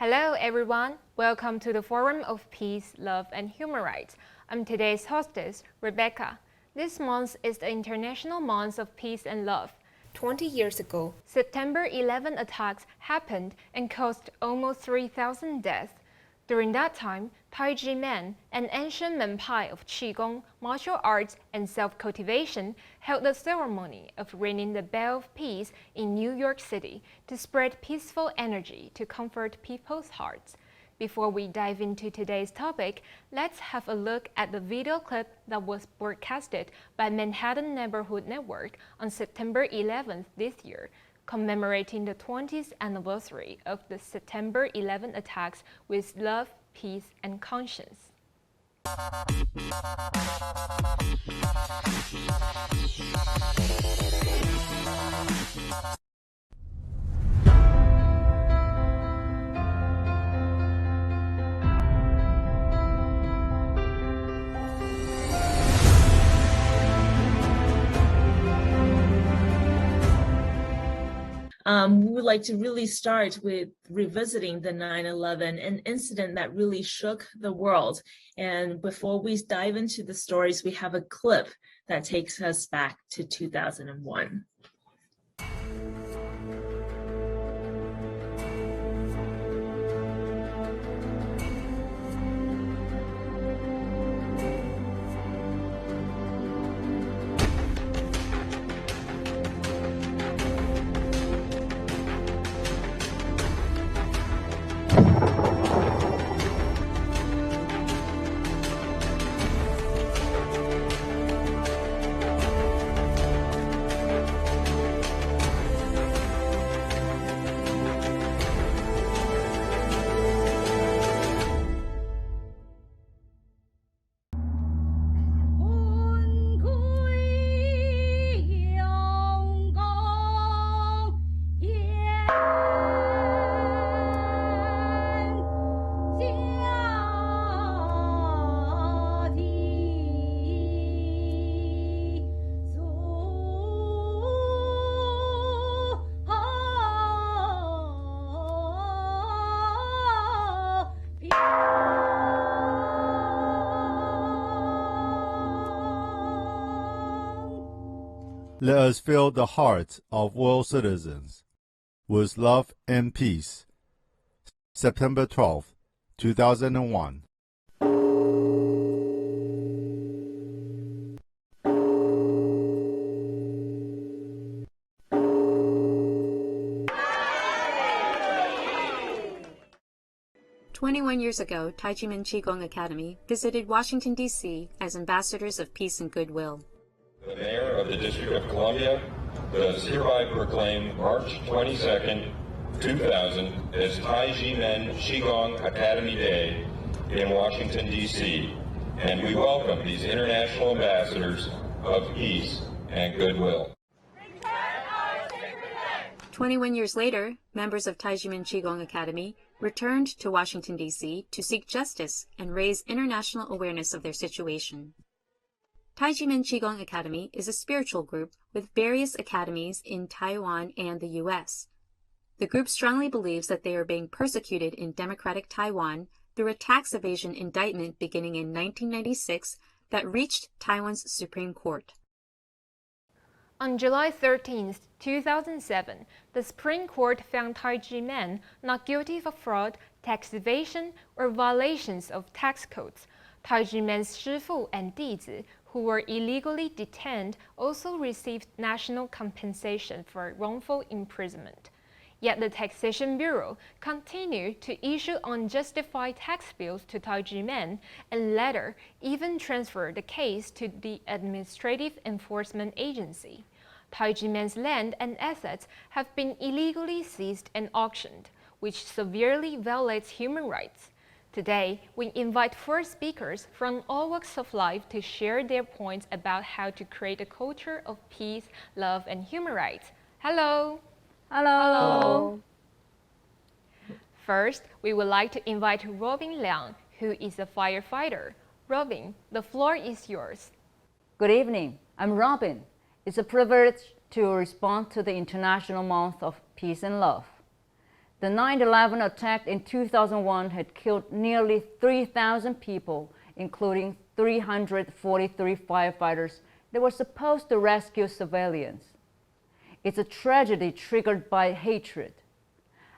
Hello everyone, welcome to the Forum of Peace, Love and Human Rights. I'm today's hostess, Rebecca. This month is the International Month of Peace and Love. 20 years ago, September 11 attacks happened and caused almost 3,000 deaths. During that time, Tai Ji Men, an ancient menpei of qigong, martial arts, and self-cultivation, held the ceremony of ringing the bell of peace in New York City to spread peaceful energy to comfort people's hearts. Before we dive into today's topic, let's have a look at the video clip that was broadcasted by Manhattan Neighborhood Network on September 11th this year, commemorating the 20th anniversary of the September 11 attacks with love, peace, and conscience. We would like to really start with revisiting the 9/11, an incident that really shook the world. And before we dive into the stories, we have a clip that takes us back to 2001. Let us fill the hearts of world citizens with love and peace. September 12, 2001. "21 years ago, Tai Ji Men Qigong Academy visited Washington, D.C. as ambassadors of peace and goodwill. The Mayor of the District of Columbia does hereby proclaim March 22nd, 2000 as Tai Ji Men Qigong Academy Day in Washington, D.C., and we welcome these international ambassadors of peace and goodwill. 21 years later, members of Tai Ji Men Qigong Academy returned to Washington, D.C. to seek justice and raise international awareness of their situation. Tai Ji Men Qigong Academy is a spiritual group with various academies in Taiwan and the U.S. The group strongly believes that they are being persecuted in democratic Taiwan through a tax evasion indictment beginning in 1996 that reached Taiwan's Supreme Court. On July 13, 2007, the Supreme Court found Tai Ji Men not guilty of fraud, tax evasion, or violations of tax codes. Tai Ji Men's shifu and dizi, who were illegally detained, also received national compensation for wrongful imprisonment. Yet the Taxation Bureau continued to issue unjustified tax bills to Tai Ji Men and later even transferred the case to the Administrative Enforcement Agency. Tai Ji Men's land and assets have been illegally seized and auctioned, which severely violates human rights. Today, we invite 4 speakers from all walks of life to share their points about how to create a culture of peace, love, and human rights. Hello! Hello! First, we would like to invite Robin Liang, who is a firefighter. Robin, the floor is yours. Good evening. I'm Robin. It's a privilege to respond to the International Month of Peace and Love. The 9/11 attack in 2001 had killed nearly 3,000 people, including 343 firefighters that were supposed to rescue civilians. It's a tragedy triggered by hatred.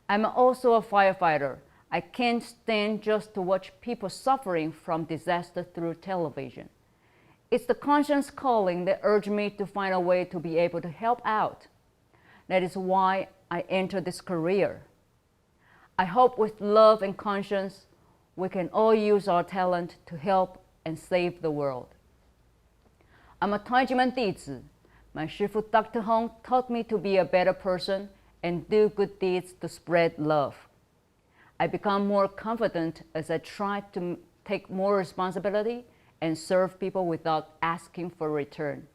I'm also a firefighter. I can't stand just to watch people suffering from disaster through television. It's the conscience calling that urged me to find a way to be able to help out. That is why I entered this career. I hope with love and conscience, we can all use our talent to help and save the world. I'm a Tai Ji Men dizi. My shifu Dr. Hong taught me to be a better person and do good deeds to spread love. I become more confident as I try to take more responsibility and serve people without asking for return.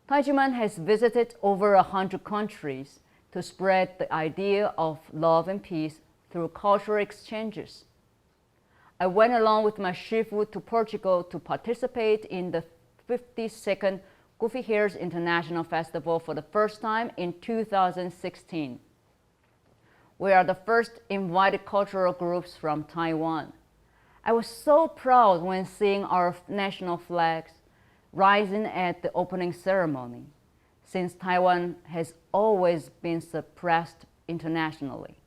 Tai Ji Men has visited over 100 countries to spread the idea of love and peace through cultural exchanges. I went along with my shifu to Portugal to participate in the 52nd Goofy Hairs International Festival for the first time in 2016. We are the first invited cultural groups from Taiwan. I was so proud when seeing our national flags rising at the opening ceremony, since Taiwan has always been suppressed internationally.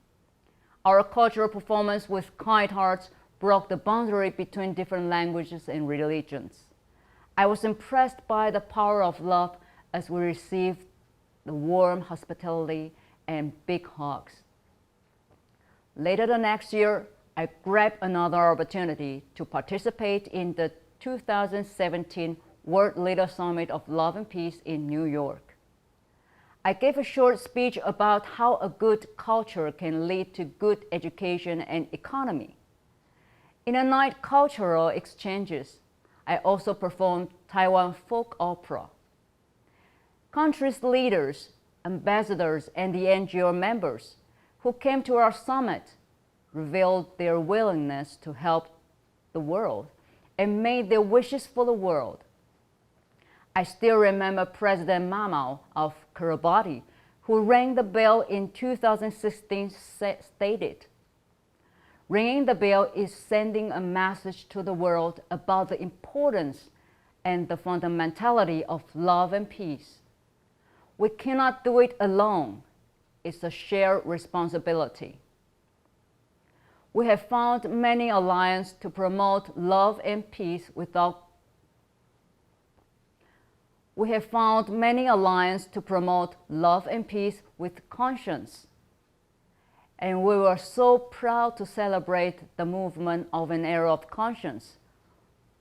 Our cultural performance with kind hearts broke the boundary between different languages and religions. I was impressed by the power of love as we received the warm hospitality and big hugs. Later the next year, I grabbed another opportunity to participate in the 2017 World Leader Summit of Love and Peace in New York. I gave a short speech about how a good culture can lead to good education and economy. In the night cultural exchanges, I also performed Taiwan folk opera. Countries' leaders, ambassadors, and the NGO members who came to our summit revealed their willingness to help the world and made their wishes for the world. I still remember President Mamao of Kiribati, who rang the bell in 2016, stated, "Ringing the bell is sending a message to the world about the importance and the fundamentality of love and peace. We cannot do it alone. It's a shared responsibility." We have found many alliances to promote love and peace with conscience. And we were so proud to celebrate the movement of an era of conscience,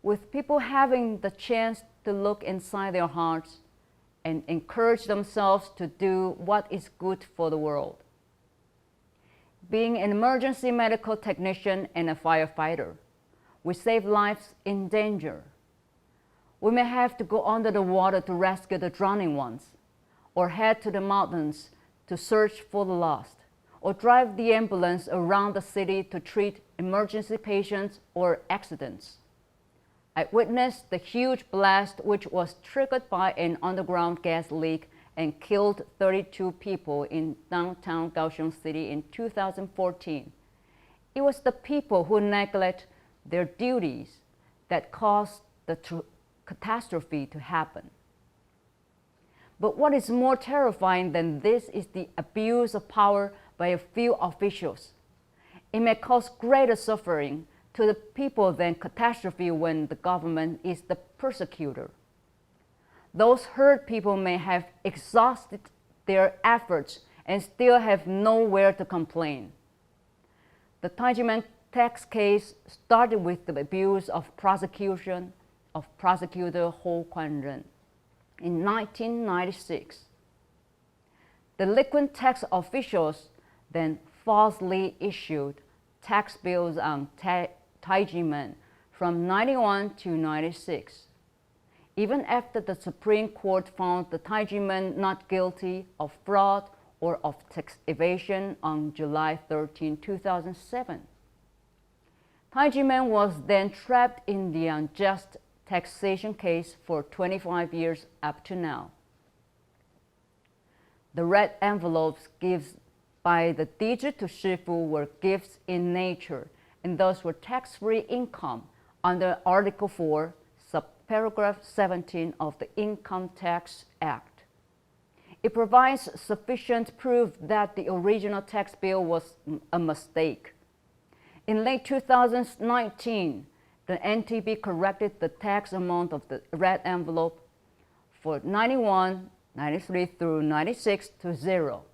with people having the chance to look inside their hearts and encourage themselves to do what is good for the world. Being an emergency medical technician and a firefighter, we save lives in danger. We may have to go under the water to rescue the drowning ones, or head to the mountains to search for the lost, or drive the ambulance around the city to treat emergency patients or accidents. I witnessed the huge blast which was triggered by an underground gas leak and killed 32 people in downtown Kaohsiung City in 2014. It was the people who neglect their duties that caused the catastrophe to happen. But what is more terrifying than this is the abuse of power by a few officials. It may cause greater suffering to the people than catastrophe when the government is the persecutor. Those hurt people may have exhausted their efforts and still have nowhere to complain. The Tai Ji Men tax case started with the abuse of prosecutor Ho Kwan-ren in 1996. Delinquent tax officials then falsely issued tax bills on Tai Ji Men from 91 to 96. Even after the Supreme Court found the Tai Ji Men not guilty of fraud or of tax evasion on July 13, 2007. Tai Ji Men was then trapped in the unjust taxation case for 25 years up to now. The red envelopes gives by the dizi to shifu were gifts in nature, and thus were tax-free income under Article 4, subparagraph 17 of the Income Tax Act. It provides sufficient proof that the original tax bill was a mistake. In late 2019, the NTB corrected the tax amount of the red envelope for 91, 93 through 96 to 0.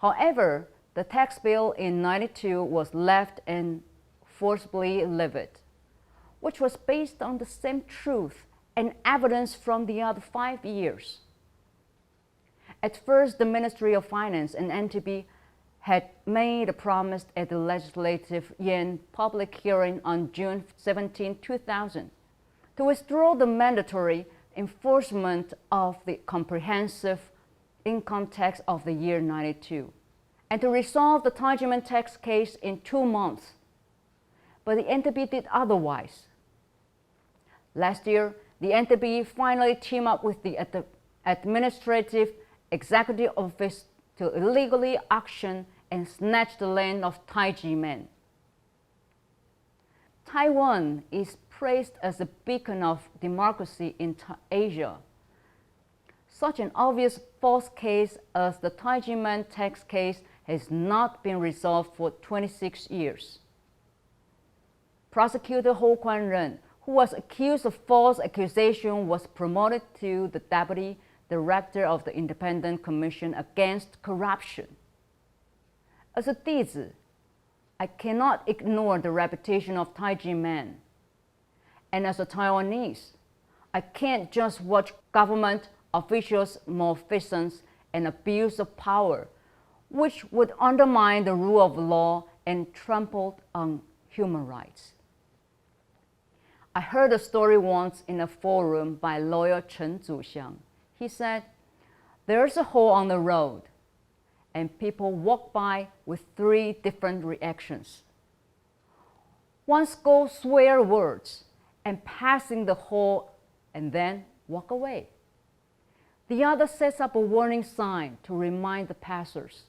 However, the tax bill in 92 was left and forcibly levied, which was based on the same truth and evidence from the other 5 years. At first, the Ministry of Finance and NTB had made a promise at the Legislative Yuan public hearing on June 17, 2000, to withdraw the mandatory enforcement of the comprehensive income tax of the year 92, and to resolve the Tai Ji Men tax case in 2 months. But the NTB did otherwise. Last year, the NTB finally teamed up with the Administrative Executive Office to illegally auction and snatch the land of Tai Ji Men. Taiwan is praised as a beacon of democracy in Asia. Such an obvious false case as the Tai Ji Men tax case has not been resolved for 26 years. Prosecutor Ho Kwan-ren, who was accused of false accusation, was promoted to the Deputy Director of the Independent Commission Against Corruption. As a dizi, I cannot ignore the reputation of Tai Ji Men. And as a Taiwanese, I can't just watch government officials' malfeasance and abuse of power, which would undermine the rule of law and trample on human rights. I heard a story once in a forum by lawyer Chen Zuxiang. He said, "There's a hole on the road, and people walk by with 3 different reactions. One scolds swear words and passing the hole and then walk away. The other sets up a warning sign to remind the passers.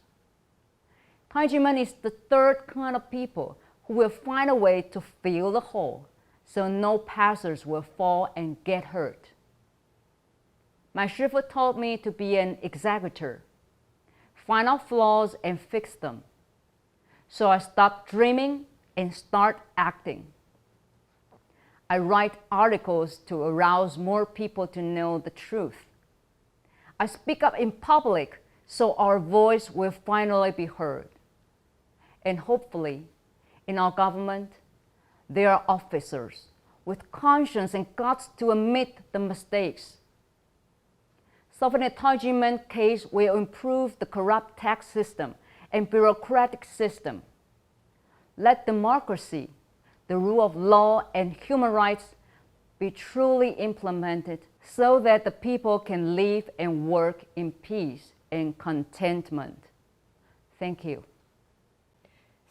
Tai Ji Men is the 3rd kind of people who will find a way to fill the hole so no passers will fall and get hurt. My shifu taught me to be an executor, find out flaws and fix them. So I stopped dreaming and start acting. I write articles to arouse more people to know the truth. I speak up in public so our voice will finally be heard. And hopefully, in our government, there are officers with conscience and guts to admit the mistakes. Solving the Tai Ji Men case will improve the corrupt tax system and bureaucratic system. Let democracy, the rule of law, and human rights be truly implemented so that the people can live and work in peace and contentment." Thank you.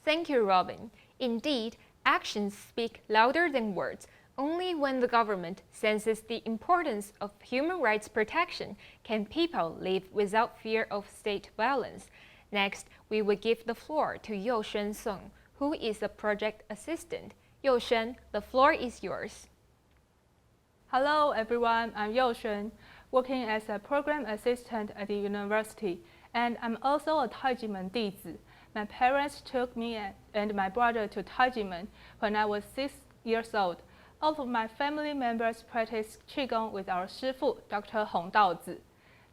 Thank you, Robin. Indeed, actions speak louder than words. Only when the government senses the importance of human rights protection can people live without fear of state violence. Next, we will give the floor to Youshen Song, who is a project assistant. Youshen, the floor is yours. Hello everyone, I'm Youshen, working as a program assistant at the university, and I'm also a Tai Ji Men dizi. My parents took me and my brother to Tai Ji Men when I was 6 years old. All of my family members practice qigong with our shifu, Dr. Hong Daozi.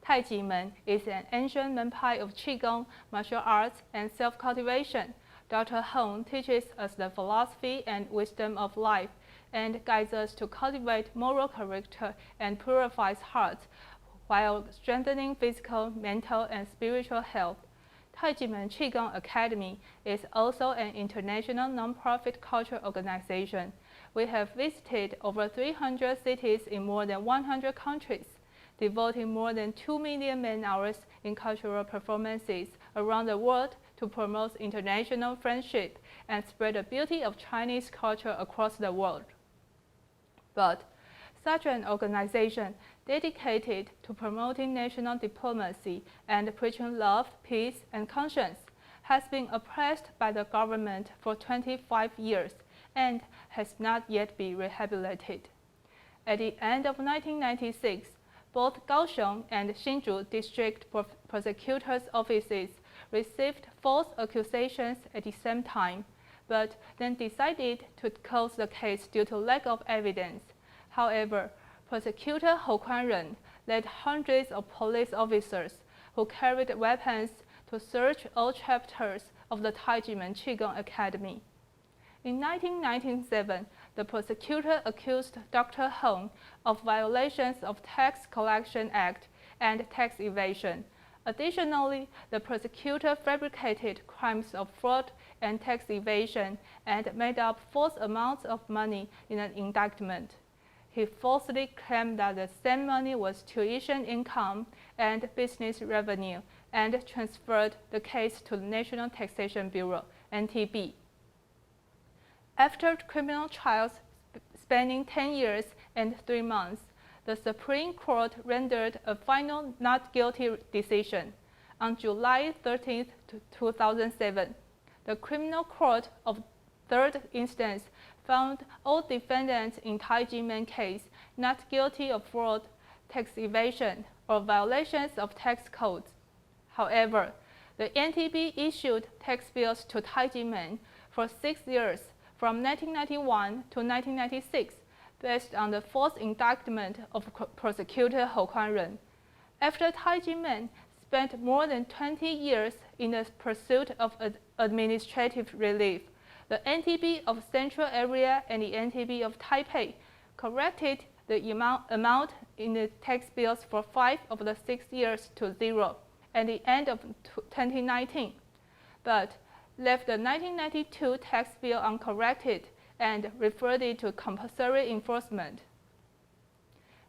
Tai Ji Men is an ancient menpei of qigong, martial arts, and self-cultivation. Dr. Hong teaches us the philosophy and wisdom of life and guides us to cultivate moral character and purifies hearts while strengthening physical, mental, and spiritual health. Tai Ji Men Qigong Academy is also an international non-profit cultural organization. We have visited over 300 cities in more than 100 countries, devoting more than 2 million man-hours in cultural performances around the world to promote international friendship and spread the beauty of Chinese culture across the world. But Such an organization dedicated to promoting national diplomacy and preaching love, peace, and conscience has been oppressed by the government for 25 years and has not yet been rehabilitated. At the end of 1996, both Kaohsiung and Hsinchu district prosecutors' offices received false accusations at the same time, but then decided to close the case due to lack of evidence. However, Prosecutor Hou Kuan-ren led hundreds of police officers who carried weapons to search all chapters of the Tai Ji Men Qigong Academy. In 1997, the prosecutor accused Dr. Hong of violations of Tax Collection Act and tax evasion. Additionally, the prosecutor fabricated crimes of fraud and tax evasion and made up false amounts of money in an indictment. He falsely claimed that the same money was tuition income and business revenue and transferred the case to the National Taxation Bureau, NTB. After criminal trials spanning 10 years and 3 months, the Supreme Court rendered a final not guilty decision. On July 13, 2007, the Criminal Court of Third Instance found all defendants in Tai Ji Men case not guilty of fraud, tax evasion, or violations of tax codes. However, the NTB issued tax bills to Tai Ji Men for 6 years from 1991 to 1996 based on the false indictment of prosecutor Hou Kuan-ren. After Tai Ji Men spent more than 20 years in the pursuit of administrative relief, the NTB of Central Area and the NTB of Taipei corrected the amount in the tax bills for 5 of the 6 years to 0 at the end of 2019, but left the 1992 tax bill uncorrected and referred it to compulsory enforcement.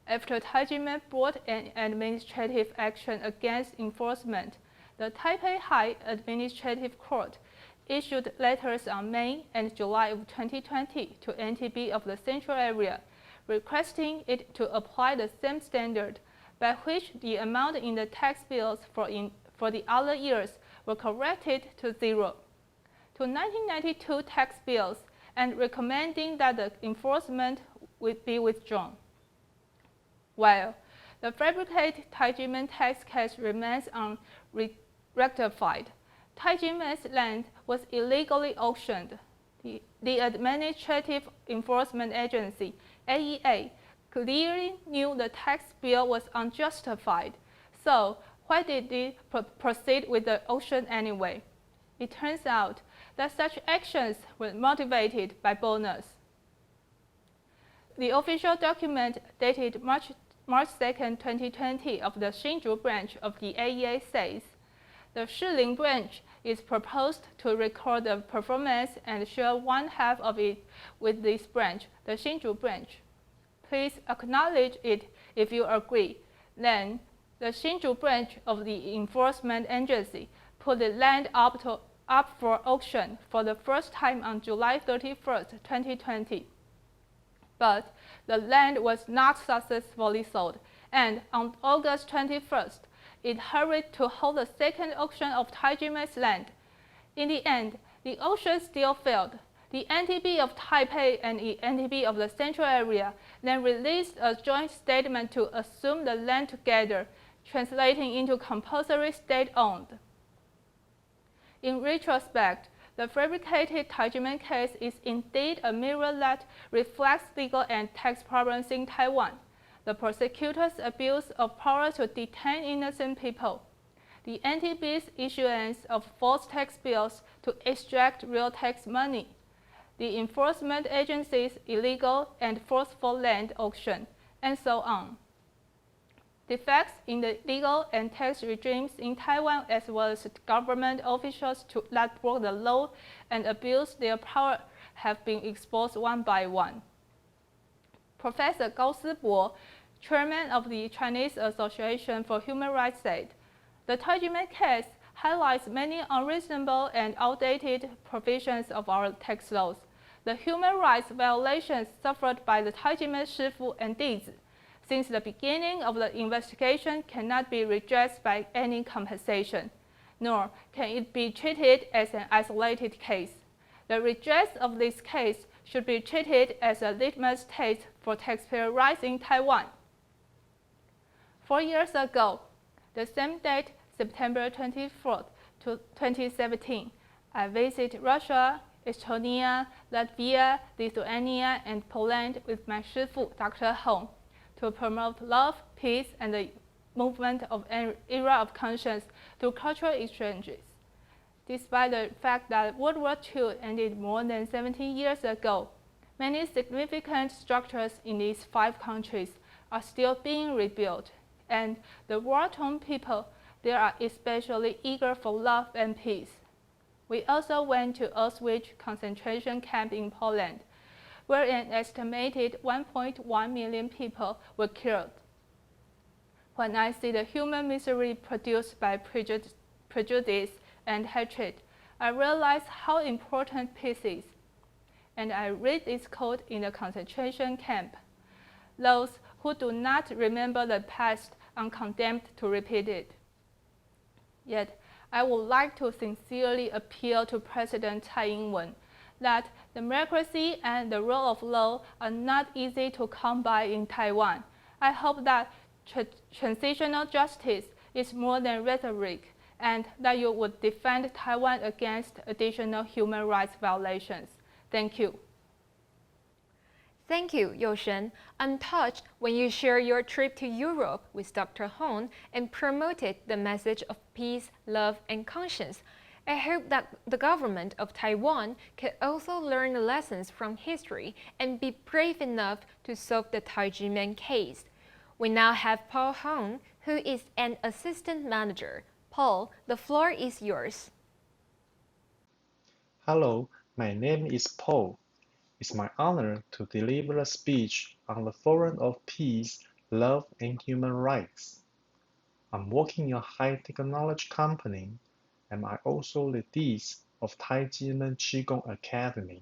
After Tai Ji Men brought an administrative action against enforcement, the Taipei High Administrative Court issued letters on May and July of 2020 to NTB of the Central Area, requesting it to apply the same standard by which the amount in the tax bills for the other years were corrected to 0, to 1992 tax bills, and recommending that the enforcement would be withdrawn. While the fabricated Tai Ji Men tax case remains unrectified, Tai Ji Men's land was illegally auctioned. The Administrative Enforcement Agency, AEA, clearly knew the tax bill was unjustified, so why did they proceed with the auction anyway? It turns out that such actions were motivated by bonus. The official document dated March 2, 2020 of the Hsinchu branch of the AEA says, the Shiling branch is proposed to record the performance and share one half of it with this branch, the Hsinchu branch. Please acknowledge it if you agree. Then, the Hsinchu branch of the enforcement agency put the land up for auction for the first time on July 31, 2020. But the land was not successfully sold, and on August 21st, it hurried to hold the second auction of Tai Ji Men's land. In the end, the auction still failed. The NTB of Taipei and the NTB of the Central Area then released a joint statement to assume the land together, translating into compulsory state-owned. In retrospect, the fabricated Tai Ji Men case is indeed a mirror that reflects legal and tax problems in Taiwan. The prosecutor's abuse of power to detain innocent people, the NTB's issuance of false tax bills to extract real tax money, the enforcement agency's illegal and forceful land auction, and so on. Defects in the legal and tax regimes in Taiwan, as well as government officials that broke the law and abused their power, have been exposed one by one. Professor Gao Sibo, chairman of the Chinese Association for Human Rights, said, the Tai Ji Men case highlights many unreasonable and outdated provisions of our tax laws. the human rights violations suffered by the Tai Ji Men shifu and dizi since the beginning of the investigation cannot be redressed by any compensation, nor can it be treated as an isolated case. The redress of this case should be treated as a litmus test for taxpayer rights in Taiwan. 4 years ago, the same date, September 24th, 2017, I visited Russia, Estonia, Latvia, Lithuania, and Poland with my shifu, Dr. Hong, to promote love, peace, and the movement of an era of conscience through cultural exchanges. Despite the fact that World War II ended more than 70 years ago, many significant structures in these 5 countries are still being rebuilt, and the war-torn people there are especially eager for love and peace. We also went to Auschwitz concentration camp in Poland, where an estimated 1.1 million people were killed. When I see the human misery produced by prejudice and hatred, I realize how important peace is. And I read this quote in the concentration camp: "Those who do not remember the past are condemned to repeat it." Yet, I would like to sincerely appeal to President Tsai Ing-wen that democracy and the rule of law are not easy to come by in Taiwan. I hope that transitional justice is more than rhetoric, and that you would defend Taiwan against additional human rights violations. Thank you. Thank you, Youshen. I'm touched when you share your trip to Europe with Dr. Hong and promoted the message of peace, love, and conscience. I hope that the government of Taiwan can also learn the lessons from history and be brave enough to solve the Tai Ji Men case. We now have Paul Hong, who is an assistant manager. Paul, the floor is yours. Hello, my name is Paul. It's my honor to deliver a speech on the Forum of Peace, Love, and Human Rights. I'm working in a high-technology company, and I also the dean of Tai Ji Men Qigong Academy.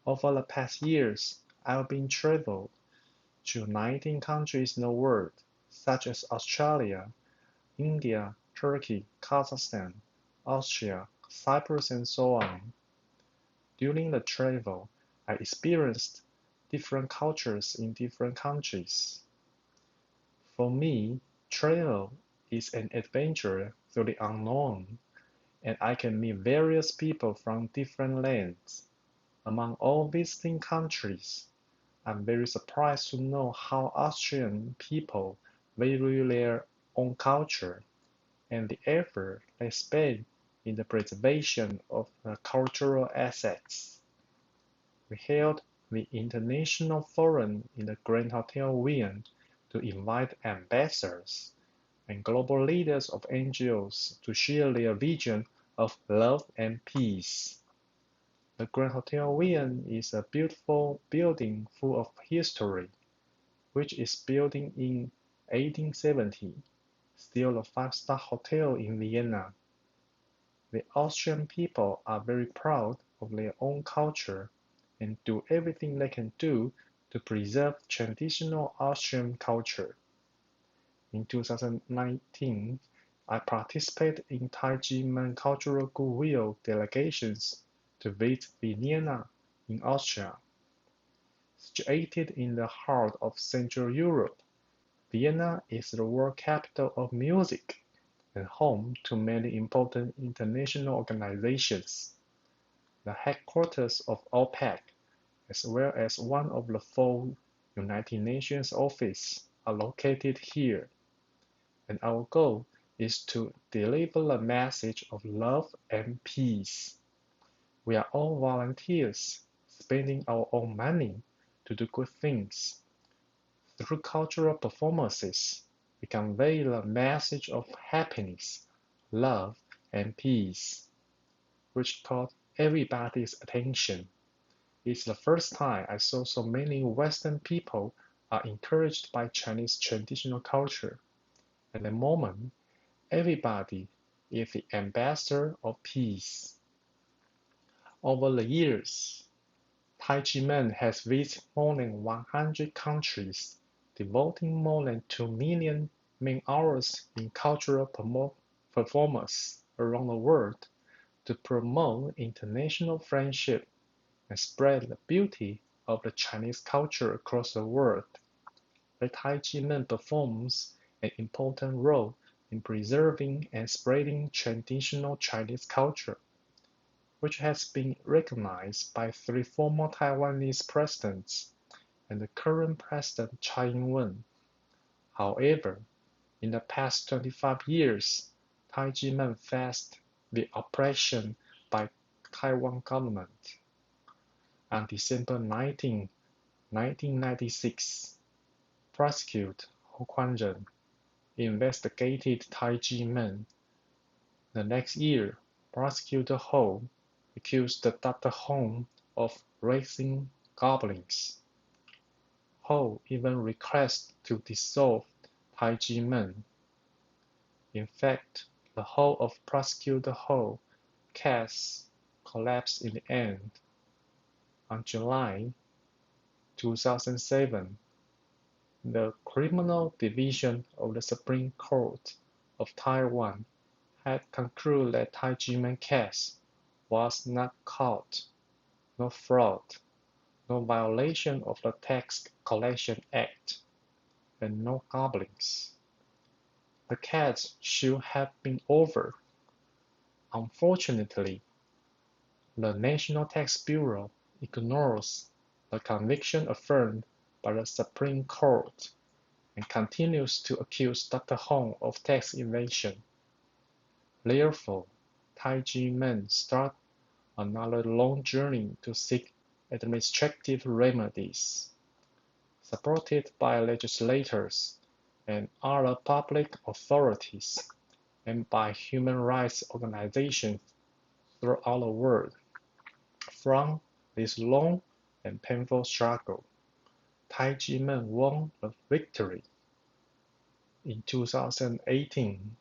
Over the past years, I've been traveled to 19 countries in the world, such as Australia, India, Turkey, Kazakhstan, Austria, Cyprus, and so on. During the travel, I experienced different cultures in different countries. For me, travel is an adventure through the unknown, and I can meet various people from different lands. Among all visiting countries, I'm very surprised to know how Austrian people value their own culture and the effort they spend in the preservation of the cultural assets. We held the International Forum in the Grand Hotel Wien to invite ambassadors and global leaders of NGOs to share their vision of love and peace. The Grand Hotel Wien is a beautiful building full of history, which is built in 1870, still a 5-star hotel in Vienna. The Austrian people are very proud of their own culture and do everything they can do to preserve traditional Austrian culture. In 2019, I participated in Tai Ji Men Cultural Goodwill delegations to visit Vienna in Austria. Situated in the heart of Central Europe, Vienna is the world capital of music and home to many important international organizations. The headquarters of OPEC, as well as one of the 4 United Nations offices, are located here. And our goal is to deliver the message of love and peace. We are all volunteers, spending our own money to do good things. Through cultural performances, we convey the message of happiness, love, and peace, which caught everybody's attention. It's the first time I saw so many Western people are encouraged by Chinese traditional culture. At the moment, everybody is the ambassador of peace. Over the years, Tai Ji Men has visited more than 100 countries, devoting more than 2 million man-hours in cultural performance around the world to promote international friendship and spread the beauty of the Chinese culture across the world. The Tai Ji Men performs an important role in preserving and spreading traditional Chinese culture, which has been recognized by 3 former Taiwanese presidents and the current President Tsai Ing-wen. However, in the past 25 years, Tai Ji Men faced the oppression by Taiwan government. On December 19, 1996, Prosecutor Ho Kuan-jen investigated Tai Ji Men. The next year, Prosecutor Ho accused Dr. Hong of raising goblins. Ho even requested to dissolve Tai Ji Men. In fact, the whole of Prosecutor Ho's case collapsed in the end. On July 2007, the Criminal Division of the Supreme Court of Taiwan had concluded that Tai Ji Men case was not caught, no fraud, no violation of the Tax Collection Act, and no goblins. The case should have been over. Unfortunately, the National Tax Bureau ignores the conviction affirmed by the Supreme Court and continues to accuse Dr. Hong of tax evasion. Therefore, Tai Ji Men started another long journey to seek administrative remedies. Supported by legislators and other public authorities, and by human rights organizations throughout the world. From this long and painful struggle, Tai Ji Men won a victory. In 2018,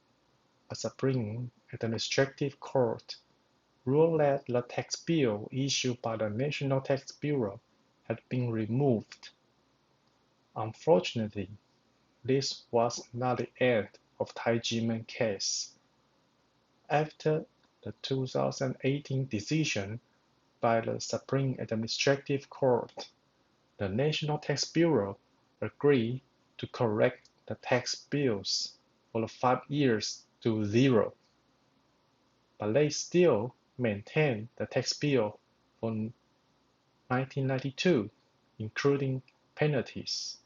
a Supreme Administrative Court ruled that the tax bill issued by the National Tax Bureau had been removed. Unfortunately, this was not the end of Tai Ji Men case. After the 2018 decision by the Supreme Administrative Court, the National Tax Bureau agreed to correct the tax bills for the 5 years to 0. But they still maintain the tax bill for 1992, including penalties.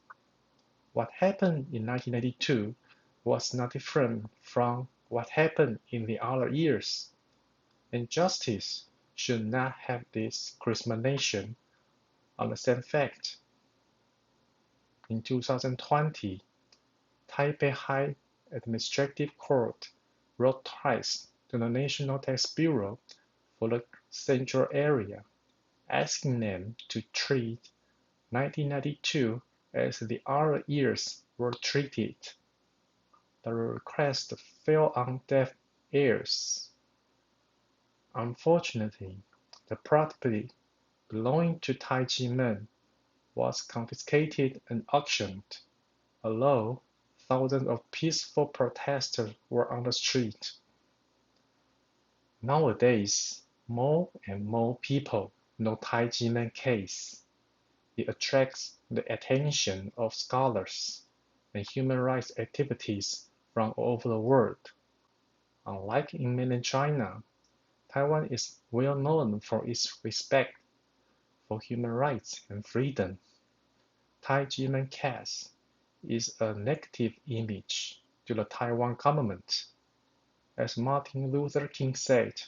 What happened in 1992 was not different from what happened in the other years, and justice should not have discrimination on the same fact. In 2020, Taipei High Administrative Court wrote twice to the National Tax Bureau for the Central Area, asking them to treat 1992 as the other years were treated. The request fell on deaf ears. Unfortunately, the property belonging to Tai Ji Men was confiscated and auctioned, although thousands of peaceful protesters were on the street. Nowadays, more and more people know Tai Ji Men case. It attracts the attention of scholars and human rights activities from all over the world. Unlike in mainland China, Taiwan is well known for its respect for human rights and freedom. Tai Ji Men case is a negative image to the Taiwan government. As Martin Luther King said,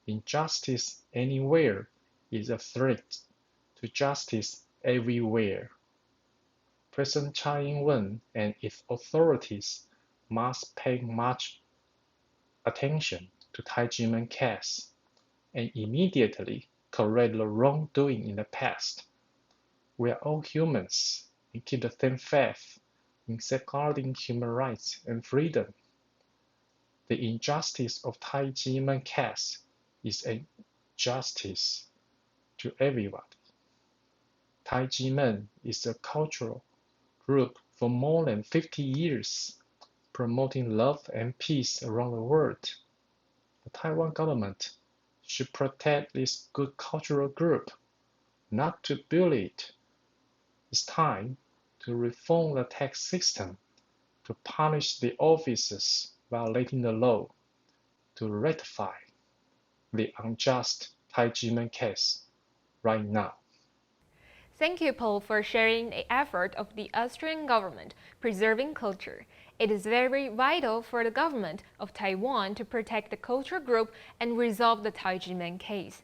injustice anywhere is a threat to justice everywhere. President Tsai Ing-wen and its authorities must pay much attention to Tai Ji Men case and immediately correct the wrongdoing in the past. We are all humans and keep the same faith in safeguarding human rights and freedom. The injustice of Tai Ji Men case is a justice to everybody. Tai Ji Men is a cultural group for more than 50 years, promoting love and peace around the world. The Taiwan government should protect this good cultural group, not to bully it. It's time to reform the tax system, to punish the officers violating the law, to rectify the unjust Tai Ji Men case right now. Thank you, Paul, for sharing the effort of the Austrian government preserving culture. It is very vital for the government of Taiwan to protect the culture group and resolve the Tai Ji Men case.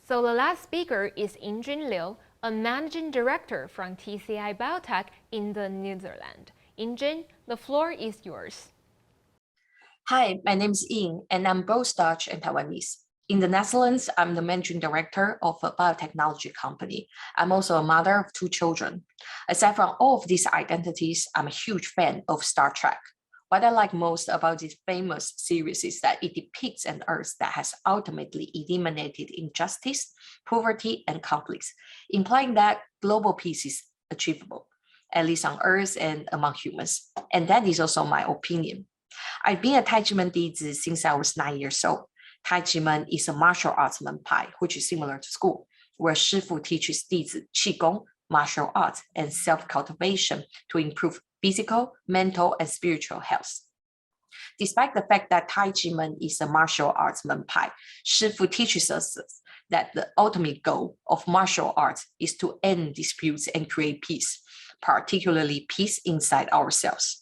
So the last speaker is Injun Liu, a managing director from TCI Biotech in the Netherlands. Injun, the floor is yours. Hi, my name is Ying, and I'm both Dutch and Taiwanese. In the Netherlands, I'm the managing director of a biotechnology company. I'm also a mother of 2 children. Aside from all of these identities, I'm a huge fan of Star Trek. What I like most about this famous series is that it depicts an Earth that has ultimately eliminated injustice, poverty, and conflicts, implying that global peace is achievable, at least on Earth and among humans. And that is also my opinion. I've been a Tai Ji Men dizi since I was 9 years old. Tai Ji Men is a martial arts menpei, which is similar to school, where shifu teaches dizi, qigong, martial arts, and self-cultivation to improve physical, mental, and spiritual health. Despite the fact that Tai Ji Men is a martial arts menpei, shifu teaches us that the ultimate goal of martial arts is to end disputes and create peace, particularly peace inside ourselves.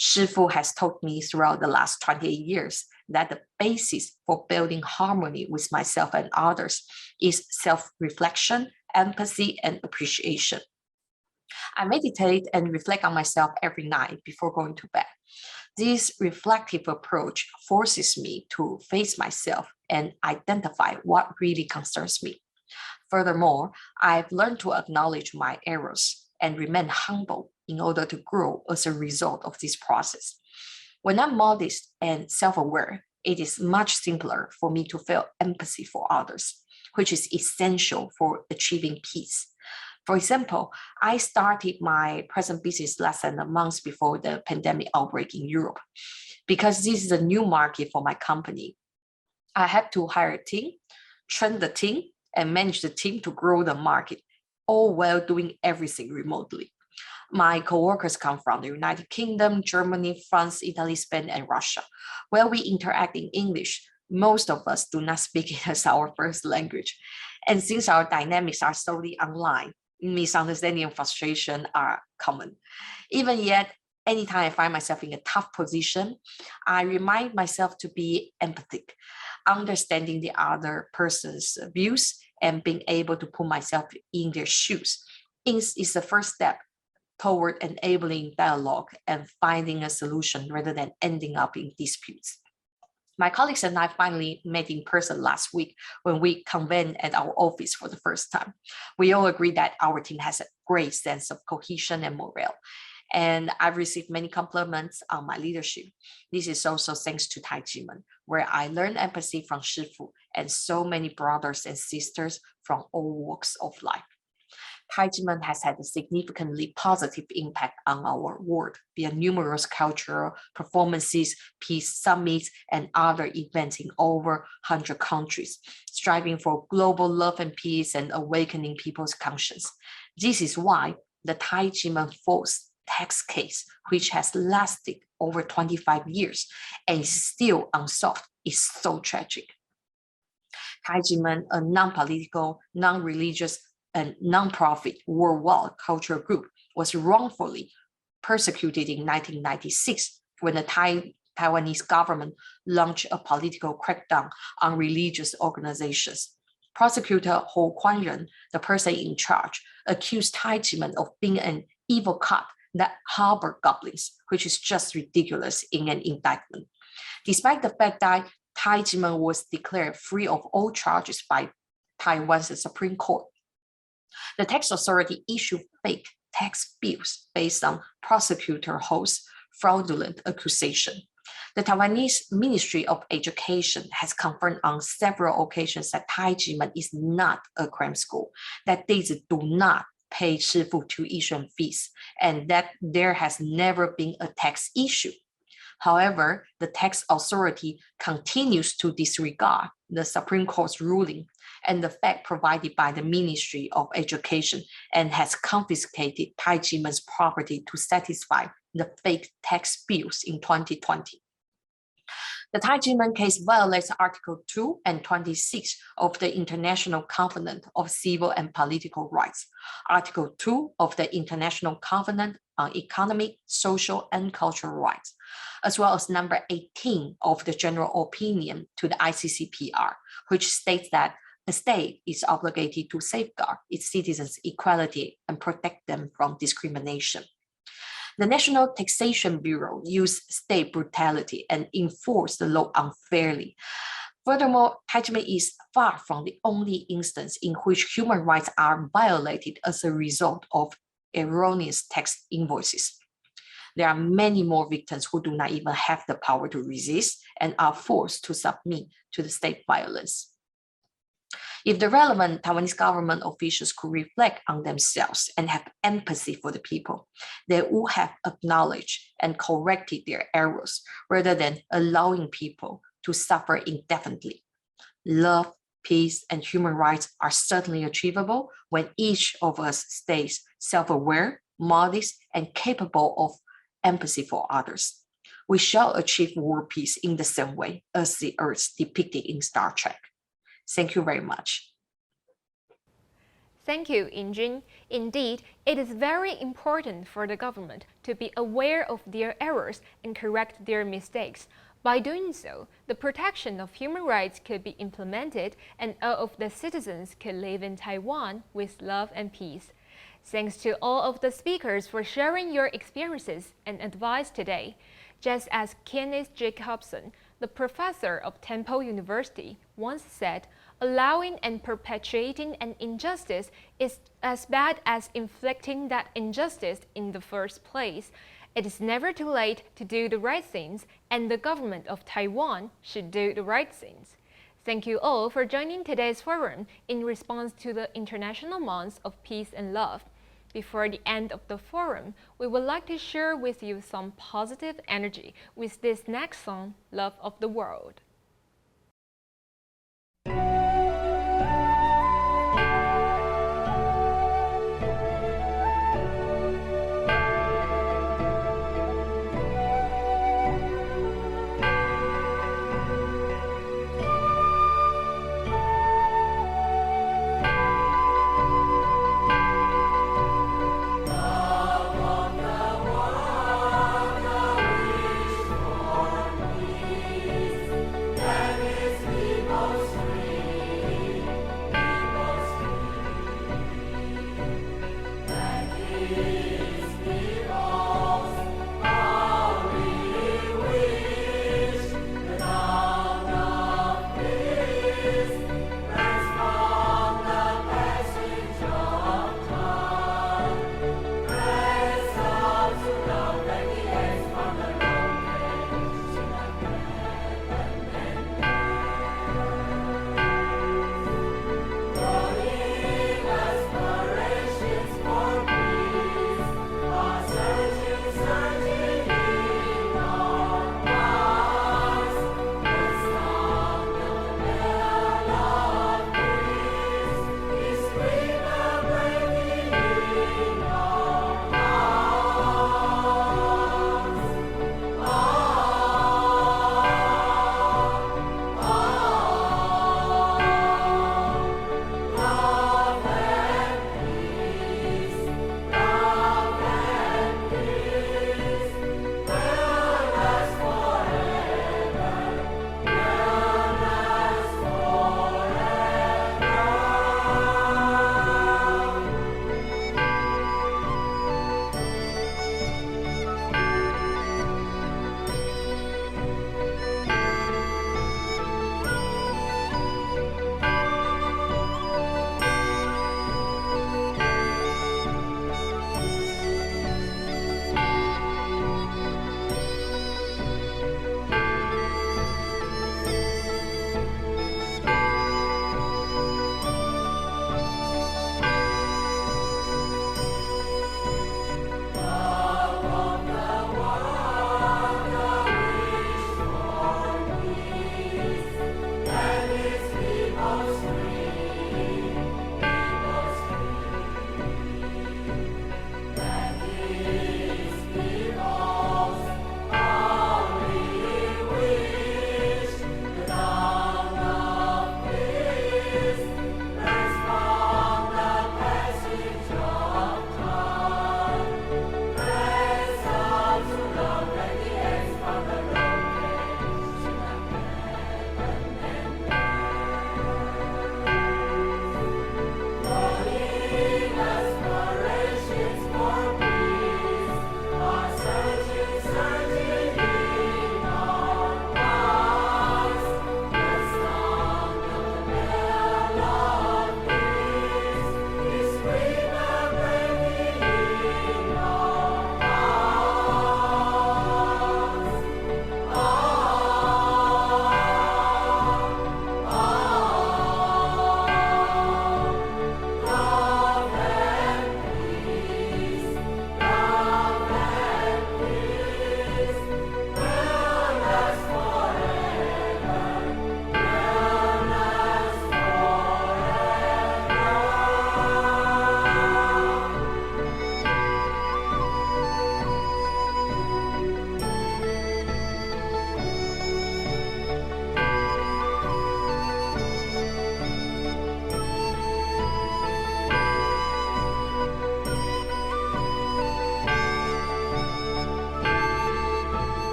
Shifu has taught me throughout the last 28 years that the basis for building harmony with myself and others is self-reflection, empathy, and appreciation. I meditate and reflect on myself every night before going to bed. This reflective approach forces me to face myself and identify what really concerns me. Furthermore, I've learned to acknowledge my errors and remain humble in order to grow as a result of this process. When I'm modest and self-aware, it is much simpler for me to feel empathy for others, which is essential for achieving peace. For example, I started my present business less than a month before the pandemic outbreak in Europe. Because this is a new market for my company, I had to hire a team, train the team, and manage the team to grow the market, all while doing everything remotely. My coworkers come from the United Kingdom, Germany, France, Italy, Spain, and Russia. While we interact in English, most of us do not speak it as our first language. And since our dynamics are solely online, misunderstanding and frustration are common. Even yet, anytime I find myself in a tough position, I remind myself to be empathic, understanding the other person's views and being able to put myself in their shoes is the first step toward enabling dialogue and finding a solution rather than ending up in disputes. My colleagues and I finally met in person last week when we convened at our office for the first time. We all agree that our team has a great sense of cohesion and morale. And I've received many compliments on my leadership. This is also thanks to Tai Ji Men, where I learned empathy from Shifu and so many brothers and sisters from all walks of life. Tai Ji Men has had a significantly positive impact on our world via numerous cultural performances, peace summits, and other events in over 100 countries, striving for global love and peace and awakening people's conscience. This is why the Tai Ji Men forced tax case, which has lasted over 25 years and is still unsolved, is so tragic. Tai Ji Men, a non-political, non-religious, and non-profit worldwide cultural group, was wrongfully persecuted in 1996 when the Taiwanese government launched a political crackdown on religious organizations. Prosecutor Ho Kuan-ren, the person in charge, accused Tai Ji Men of being an evil cult that harbor goblins, which is just ridiculous in an indictment. Despite the fact that Tai Ji Men was declared free of all charges by Taiwan's Supreme Court, the tax authority issued fake tax bills based on prosecutor Ho's fraudulent accusation. The Taiwanese Ministry of Education has confirmed on several occasions that Tai Ji Men is not a crime school, that they do not pay shifu tuition fees, and that there has never been a tax issue. However, the tax authority continues to disregard the Supreme Court's ruling and the fact provided by the Ministry of Education and has confiscated Tai Ji Men's property to satisfy the fake tax bills in 2020. The Tai Ji Men case violates Article 2 and 26 of the International Covenant of Civil and Political Rights, Article 2 of the International Covenant on Economic, Social, and Cultural Rights, as well as number 18 of the General Opinion to the ICCPR, which states that the state is obligated to safeguard its citizens' equality and protect them from discrimination. The National Taxation Bureau used state brutality and enforced the law unfairly. Furthermore, Tai Ji Men is far from the only instance in which human rights are violated as a result of erroneous tax invoices. There are many more victims who do not even have the power to resist and are forced to submit to the state violence. If the relevant Taiwanese government officials could reflect on themselves and have empathy for the people, they would have acknowledged and corrected their errors rather than allowing people to suffer indefinitely. Love, peace, and human rights are certainly achievable when each of us stays self-aware, modest, and capable of empathy for others. We shall achieve world peace in the same way as the Earth depicted in Star Trek. Thank you very much. Thank you, Yinjun. Indeed, it is very important for the government to be aware of their errors and correct their mistakes. By doing so, the protection of human rights could be implemented and all of the citizens could live in Taiwan with love and peace. Thanks to all of the speakers for sharing your experiences and advice today. Just as Kenneth Jacobson, the professor of Temple University, once said, allowing and perpetuating an injustice is as bad as inflicting that injustice in the first place. It is never too late to do the right things, and the government of Taiwan should do the right things. Thank you all for joining today's forum in response to the International Month of Peace and Love. Before the end of the forum, we would like to share with you some positive energy with this next song, Love of the World.